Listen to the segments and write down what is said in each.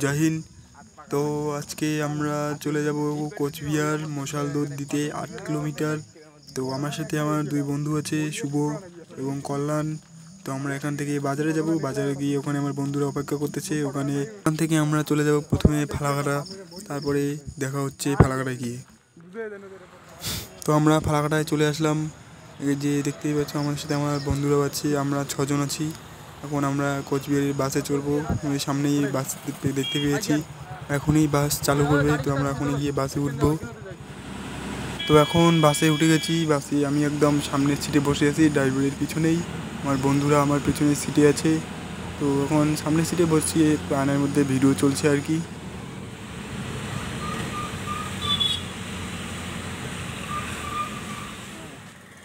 জয় হিন্দ। তো আজকে আমরা চলে যাব কোচবিহার মশালদৌড় দিতে 8 কিলোমিটার। তো আমার সাথে আমার দুই বন্ধু আছে, শুভ এবং কল্যাণ। তো আমরা এখান থেকে বাজারে যাব, বাজারে গিয়ে ওখানে আমার বন্ধুরা অপেক্ষা করতেছে। ওখান থেকে আমরা চলে যাব প্রথমে ফালাকাটা, তারপরে দেখা হচ্ছে ফালাকাটায় গিয়ে। তো আমরা ফালাকাটায় চলে আসলাম। এই যে দেখতেই পাচ্ছ আমার সাথে আমার বন্ধুরাও আছে, আমরা 6 জন আছি। এখন আমরা কোচবিহারের বাসে চড়বো। সামনেই বাস দেখতে পেয়েছি, এখনই বাস চালু করবে। তো আমরা এখনই গিয়ে বাসে উঠবো। তো এখন বাসে উঠে গেছি। বাসে আমি একদম সামনের সিটে বসে আছি, ড্রাইভারের পিছনেই। আমার বন্ধুরা আমার পিছনের সিটে আছে। তো এখন সামনের সিটে বসছি, আয়নার মধ্যে ভিডিও চলছে আর কি।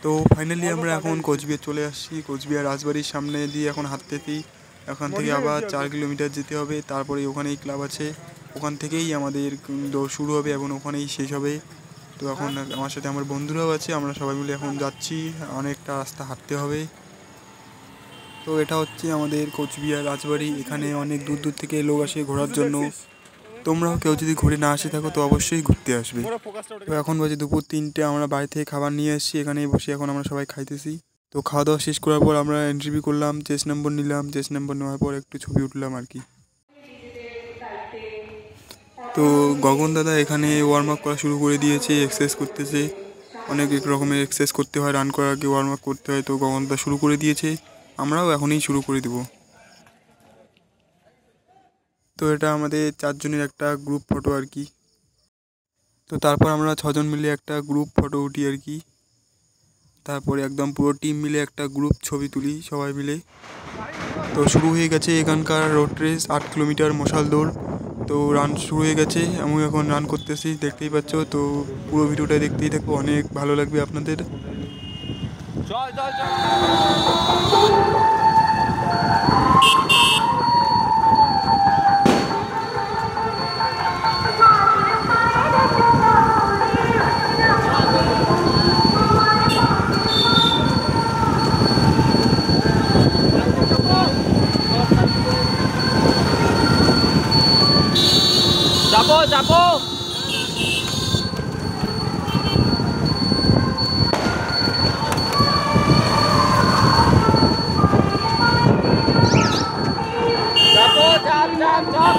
তো ফাইনালি আমরা এখন কোচবিহার চলে আসছি। কোচবিহার রাজবাড়ির সামনে দিয়ে এখন হাঁটতেছি। ওখান থেকে আবার 4 কিলোমিটার যেতে হবে, তারপরে ওখানেই ক্লাব আছে, ওখান থেকেই আমাদের দৌড় শুরু হবে এবং ওখানেই শেষ হবে। তো এখন আমার সাথে আমার বন্ধুরাও আছে, আমরা সবাই মিলে এখন যাচ্ছি। অনেকটা রাস্তা হাঁটতে হবে। তো এটা হচ্ছে আমাদের কোচবিহার রাজবাড়ি। এখানে অনেক দূর দূর থেকে লোক আসে ঘোরার জন্য। তোমরাও কেউ যদি ঘুরে না আসে থাকো তো অবশ্যই ঘুরতে আসবে। তো এখন বাজে দুপুর 3টে, আমরা বাড়ি থেকে খাবার নিয়ে এসেছি, এখানেই বসে এখন আমরা সবাই খাইতেছি। তো খাওয়া দাওয়া শেষ করার পর আমরা এন্ট্রি করলাম, চেস নম্বর নিলাম। চেস নম্বর নেওয়ার পর একটু ছবি উঠলাম আর কি। তো গগন দাদা এখানে ওয়ার্ম আপ করা শুরু করে দিয়েছে, এক্সারসাইজ করতেছে। অনেক রকমের এক্সারসাইজ করতে হয়, রান করার আগে ওয়ার্ম আপ করতে হয়। তো গগন দাদা শুরু করে দিয়েছে, আমরাও এখনই শুরু করে দেব। তো এটা আমাদের 4 জনের একটা গ্রুপ ফটো আর কি। তো তারপর আমরা 6 জন মিলে একটা গ্রুপ ফটো উঠি আর কি। তারপরে একদম পুরো টিম মিলে একটা গ্রুপ ছবি তুলি সবাই মিলে। তো শুরু হয়ে গেছে এখানকার রোড রেস, 8 কিলোমিটার মশাল দৌড়। তো রান শুরু হয়ে গেছে, আমি এখন রান করতেছি, দেখতেই পাচ্ছ। তো পুরো ভিডিওটা দেখতেই থাকো, অনেক ভালো লাগবে আপনাদের। চাপো চাপো। চাপো চাপ চাপ চাপ।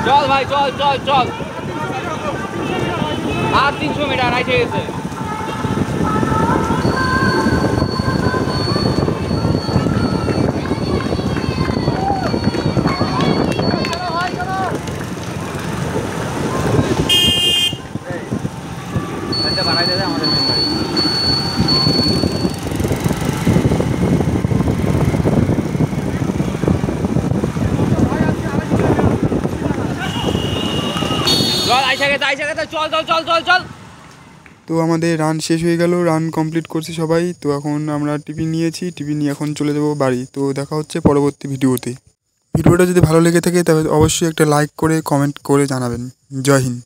চল ভাই চল চল চল, আর 300 মিটার আইসে গেছে। বানাই দেয় আমাদের মেন বাড়ি। চল চল চল চল চল। তো আমাদের রান শেষ হয়ে গেল, রান কমপ্লিট করছে সবাই। তো এখন আমরা টিফিন নিয়েছি, টিফিন নিয়ে এখন চলে যাবো বাড়ি। তো দেখা হচ্ছে পরবর্তী ভিডিওতে। ভিডিওটা যদি ভালো লেগে থাকে তবে অবশ্যই একটা লাইক করে কমেন্ট করে জানাবেন। জয় হিন্দ।